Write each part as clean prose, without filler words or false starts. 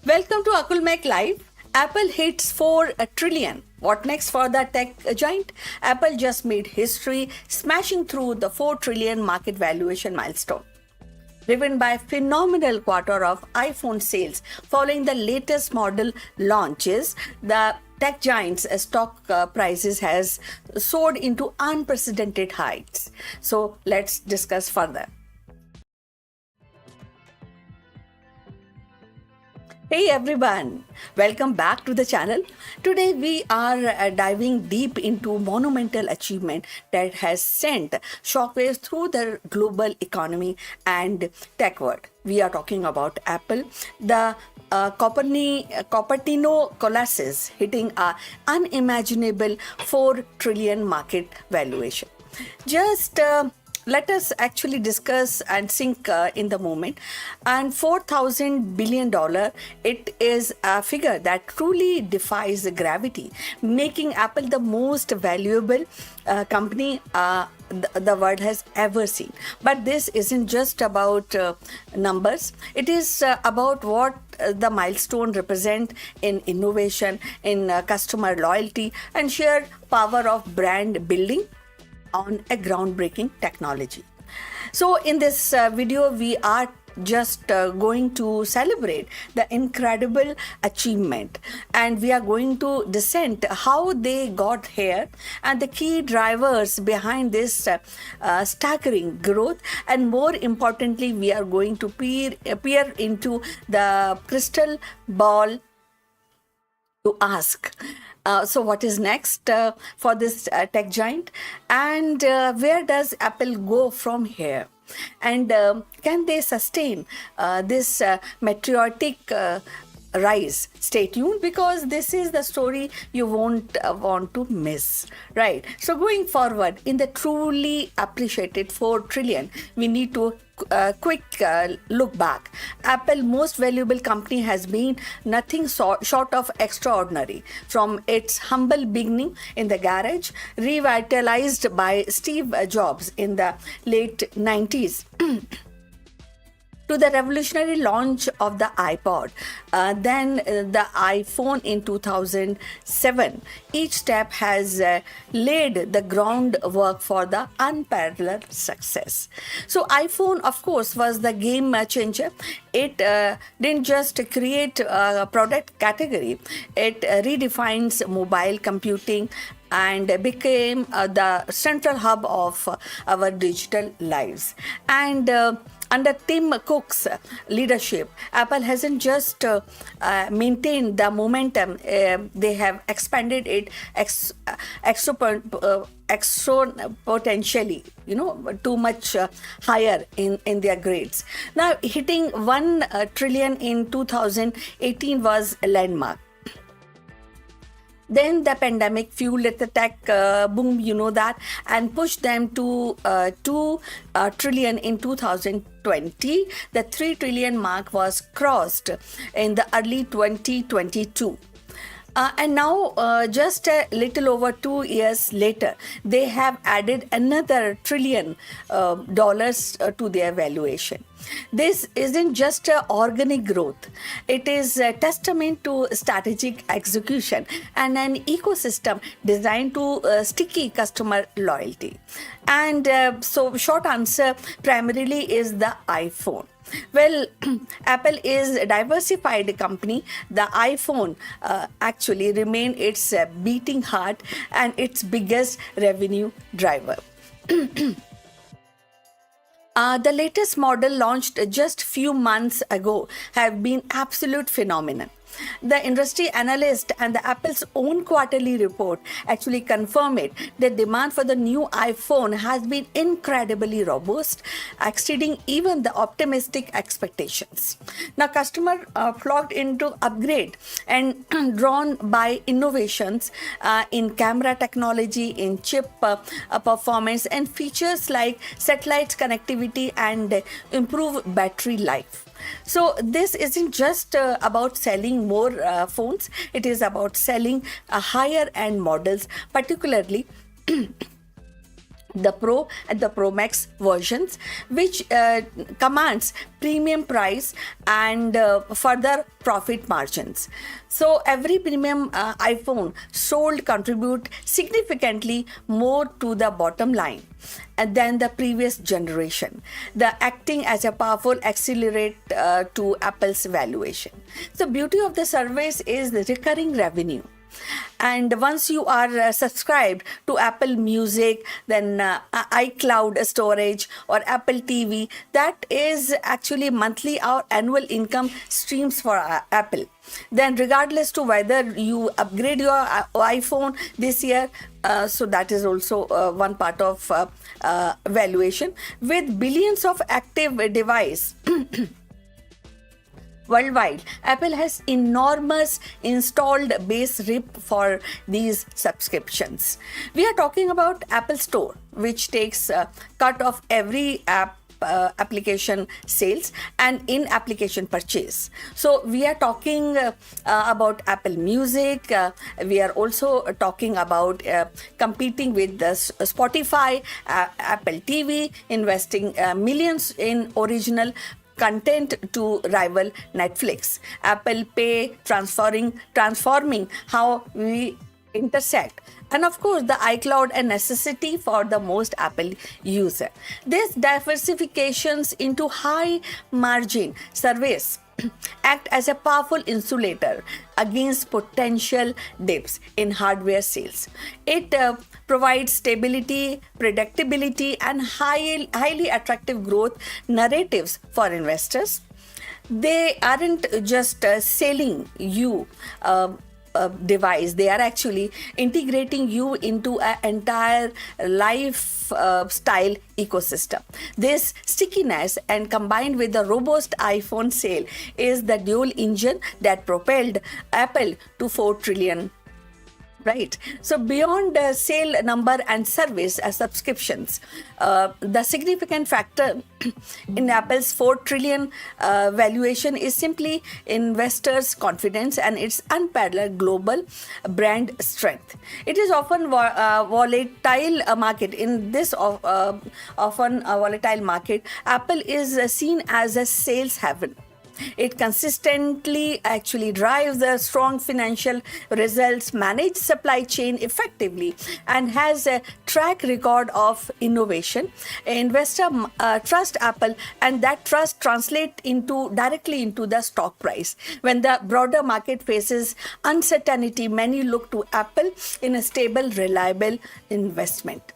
Welcome to Akulmek Live. Apple hits 4 trillion. What next for the tech giant? Apple just made history, smashing through the 4 trillion market valuation milestone. Driven by a phenomenal quarter of iPhone sales following the latest model launches, the tech giant's stock prices has soared into unprecedented heights. So let's discuss further. Hey everyone, welcome back to the channel. Today we are diving deep into monumental achievement that has sent shockwaves through the global economy and tech world. We are talking about Apple, the Cupertino Colossus hitting a unimaginable 4 trillion market valuation. Just let us actually discuss and sink in the moment. And $4,000 billion, it is a figure that truly defies gravity, making Apple the most valuable company the world has ever seen. But this isn't just about numbers. It is about what the milestone represent in innovation, in customer loyalty, and sheer power of brand building on a groundbreaking technology. So in this video, we are just going to celebrate the incredible achievement, and we are going to dissect how they got here and the key drivers behind this staggering growth, and more importantly, we are going to peer into the crystal ball to ask, so what is next for this tech giant, and where does Apple go from here, and can they sustain this meteoric rise? Stay tuned, because this is the story you won't want to miss, right? So going forward, in the truly appreciated 4 trillion, we need to quick look back. Apple, most valuable company, has been nothing short of extraordinary. From its humble beginning in the garage, revitalized by Steve Jobs in the late 90s, to the revolutionary launch of the iPod, then the iPhone in 2007. Each step has laid the groundwork for the unparalleled success. So iPhone, of course, was the game changer. It didn't just create a product category, it redefines mobile computing and became the central hub of our digital lives. And under Tim Cook's leadership, Apple hasn't just maintained the momentum, they have expanded it exponentially, too much higher in their grades. Now, hitting 1 trillion in 2018 was a landmark. Then the pandemic fueled the tech boom, that, and pushed them to 2 trillion in 2020. The 3 trillion mark was crossed in the early 2022. And now, just a little over 2 years later, they have added another $1 trillion to their valuation. This isn't just organic growth. It is a testament to strategic execution and an ecosystem designed to sticky customer loyalty. And so short answer primarily is the iPhone. Well, Apple is a diversified company. The iPhone actually remained its beating heart and its biggest revenue driver. The latest model launched just few months ago have been absolute phenomenon. The industry analyst and the Apple's own quarterly report actually confirm it. The demand for the new iPhone has been incredibly robust, exceeding even the optimistic expectations. Now, customers flocked into upgrade and drawn by innovations in camera technology, in chip performance, and features like satellite connectivity and improved battery life. So this isn't just about selling more phones, it is about selling higher end models, particularly the Pro and the Pro Max versions, which commands premium price and further profit margins. So every premium iPhone sold contribute significantly more to the bottom line than the previous generation, the acting as a powerful accelerate to Apple's valuation. So beauty of the service is the recurring revenue. And once you are subscribed to Apple Music, then iCloud storage or Apple TV, that is actually monthly or annual income streams for Apple. Then regardless to whether you upgrade your iPhone this year, so that is also one part of valuation. With billions of active device worldwide, Apple has enormous installed base RIP for these subscriptions. We are talking about Apple Store, which takes a cut of every application sales and in-application purchase. So we are talking about Apple Music. We are also talking about competing with the Spotify, Apple TV, investing millions in original content to rival Netflix. Apple Pay transforming how we intersect. And of course, the iCloud a necessity for the most Apple user. This diversifications into high margin service act as a powerful insulator against potential dips in hardware sales. It provides stability, predictability, and highly attractive growth narratives for investors. They aren't just selling you device, they are actually integrating you into an entire lifestyle ecosystem. This stickiness and combined with the robust iPhone sale is the dual engine that propelled Apple to 4 trillion. Right. So beyond sale number and service subscriptions, the significant factor in Apple's 4 trillion valuation is simply investors' confidence and its unparalleled global brand strength. It is often volatile market. In this often volatile market, Apple is seen as a sales haven. It consistently actually drives the strong financial results, manage supply chain effectively, and has a track record of innovation. Investor trust Apple, and that trust translates directly into the stock price. When the broader market faces uncertainty, many look to Apple in a stable, reliable investment.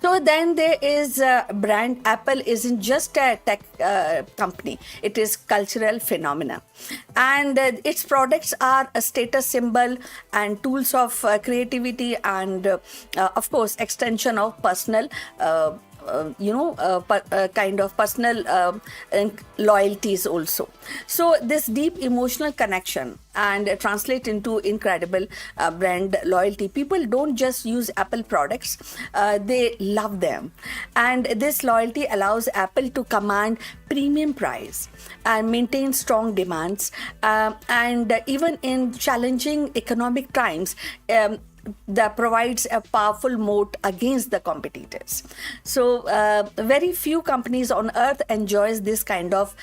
So then there is brand. Apple isn't just a tech company, it is cultural phenomena. And its products are a status symbol and tools of creativity and of course extension of personal kind of personal loyalties also. So this deep emotional connection and translate into incredible brand loyalty. People don't just use Apple products, they love them. And this loyalty allows Apple to command premium price and maintain strong demands. And even in challenging economic times, that provides a powerful moat against the competitors. So very few companies on earth enjoys this kind of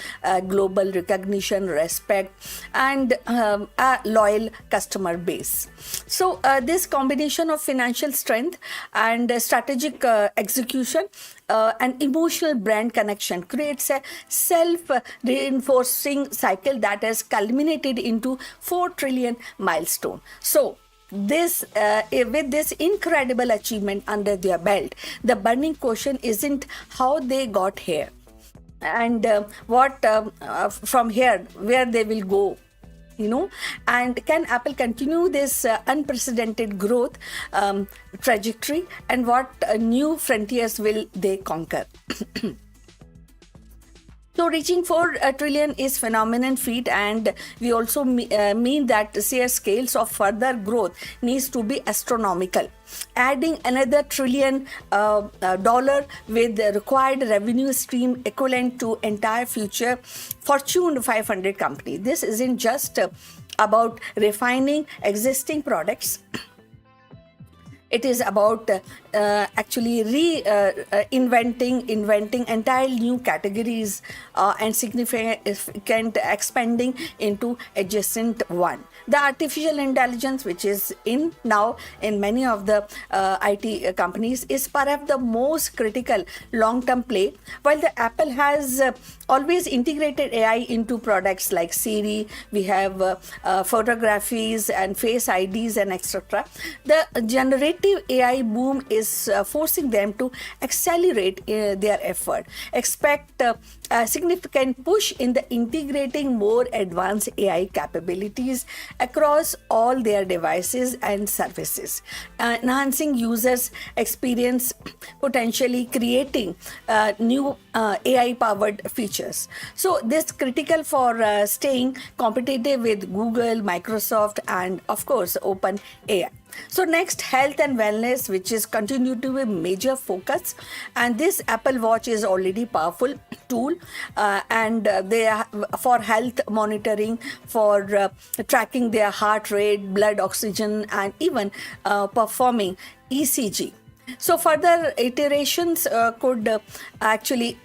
global recognition, respect, and a loyal customer base. So this combination of financial strength and strategic execution and emotional brand connection creates a self-reinforcing cycle that has culminated into 4 trillion milestone. So this with this incredible achievement under their belt, the burning question isn't how they got here and what from here where they will go, and can Apple continue this unprecedented growth trajectory, and what new frontiers will they conquer. So reaching 4 trillion is phenomenal feat, and we also mean that sheer scales of further growth needs to be astronomical. Adding another trillion dollar with the required revenue stream equivalent to entire future Fortune 500 company. This isn't just about refining existing products. It is about actually inventing entire new categories and significant expanding into adjacent one. The artificial intelligence, which is in now in many of the IT companies, is perhaps the most critical long-term play. While the Apple has always integrated AI into products like Siri, we have photographies and face IDs and etc. The generative AI boom is forcing them to accelerate their effort. Expect a significant push in the integrating more advanced AI capabilities across all their devices and services, enhancing users' experience, potentially creating new AI-powered features. So this is critical for staying competitive with Google, Microsoft, and of course, OpenAI. So next, health and wellness, which is continue to be a major focus, and this Apple Watch is already powerful tool, and they are for health monitoring, for tracking their heart rate, blood oxygen, and even performing ECG. So further iterations could actually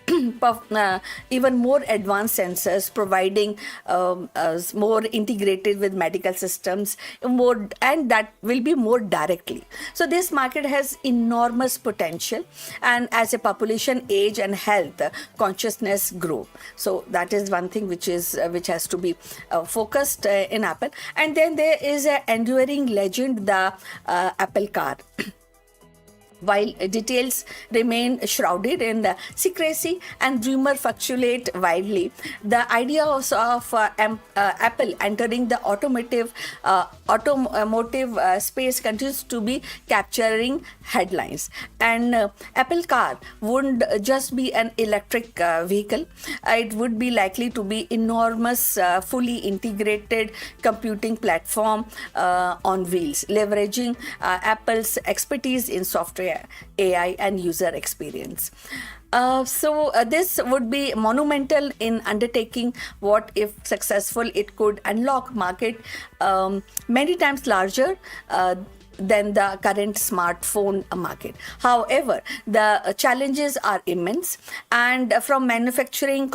even more advanced sensors, providing more integrated with medical systems, more, and that will be more directly. So this market has enormous potential, and as a population age and health consciousness grow, so that is one thing which has to be focused in Apple. And then there is an enduring legend, the Apple Car. While details remain shrouded in secrecy and rumor fluctuate widely, the idea of Apple entering the automotive space continues to be capturing headlines. And Apple Car wouldn't just be an electric vehicle; it would be likely to be enormous, fully integrated computing platform on wheels, leveraging Apple's expertise in software, AI, and user experience. This would be monumental in undertaking. What if successful, it could unlock market many times larger than the current smartphone market. However, the challenges are immense, and from manufacturing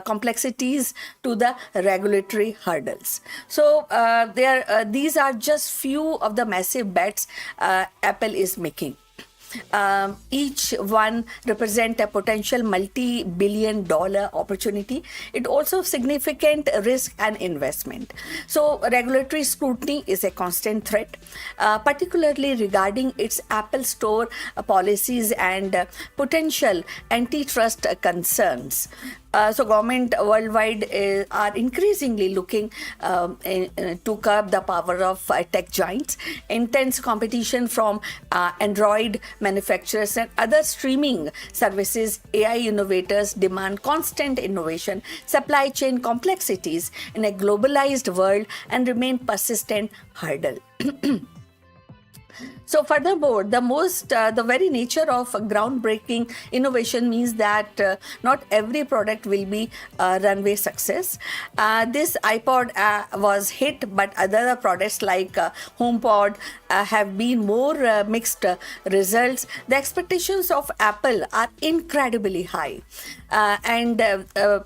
complexities to the regulatory hurdles. So these are just few of the massive bets Apple is making. Each one represent a potential multi-billion-dollar opportunity. It also significant risk and investment. So regulatory scrutiny is a constant threat, particularly regarding its Apple Store policies and potential antitrust concerns. So government worldwide are increasingly looking to curb the power of tech giants. Intense competition from Android manufacturers and other streaming services. AI innovators demand constant innovation, supply chain complexities in a globalized world, and remain persistent hurdle. So furthermore, the very nature of groundbreaking innovation means that not every product will be a runway success. This iPod was hit, but other products like HomePod have been more mixed results. The expectations of Apple are incredibly high, and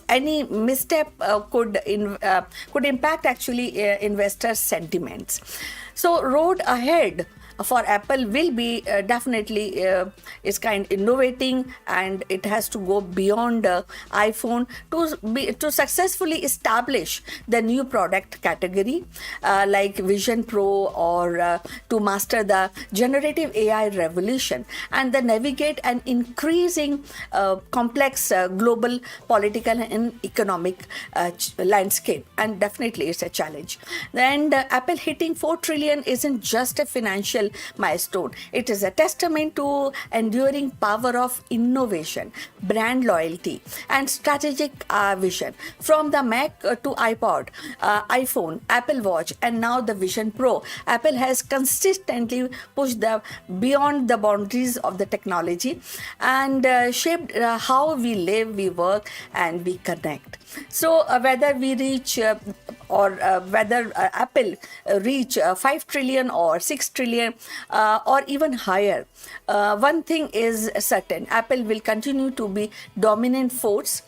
any misstep could impact actually investors' sentiments. So road ahead for Apple will be definitely is kind innovating, and it has to go beyond iPhone to successfully establish the new product category like Vision Pro, or to master the generative AI revolution and the navigate an increasing complex global political and economic landscape. And definitely it's a challenge. And Apple hitting 4 trillion isn't just a financial milestone. It is a testament to enduring power of innovation, brand loyalty, and strategic vision. From the Mac to iPod, iPhone, Apple Watch, and now the Vision Pro, Apple has consistently pushed beyond the boundaries of the technology and shaped how we live, we work, and we connect. So whether we reach or whether Apple reach 5 trillion or 6 trillion or even higher, one thing is certain: Apple will continue to be dominant force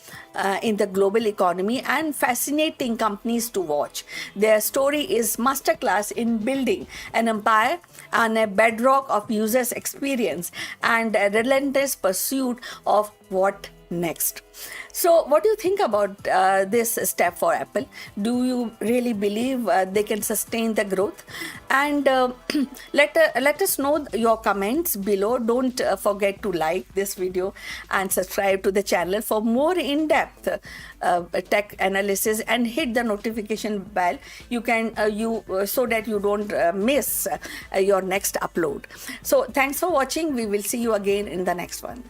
in the global economy and fascinating companies to watch. Their story is masterclass in building an empire on a bedrock of users' experience and a relentless pursuit of what next. So, what do you think about this step for Apple? Do you really believe they can sustain the growth? And let us know your comments below. Don't forget to like this video and subscribe to the channel for more in-depth tech analysis, and hit the notification bell. You can so that you don't miss your next upload. So, thanks for watching. We will see you again in the next one.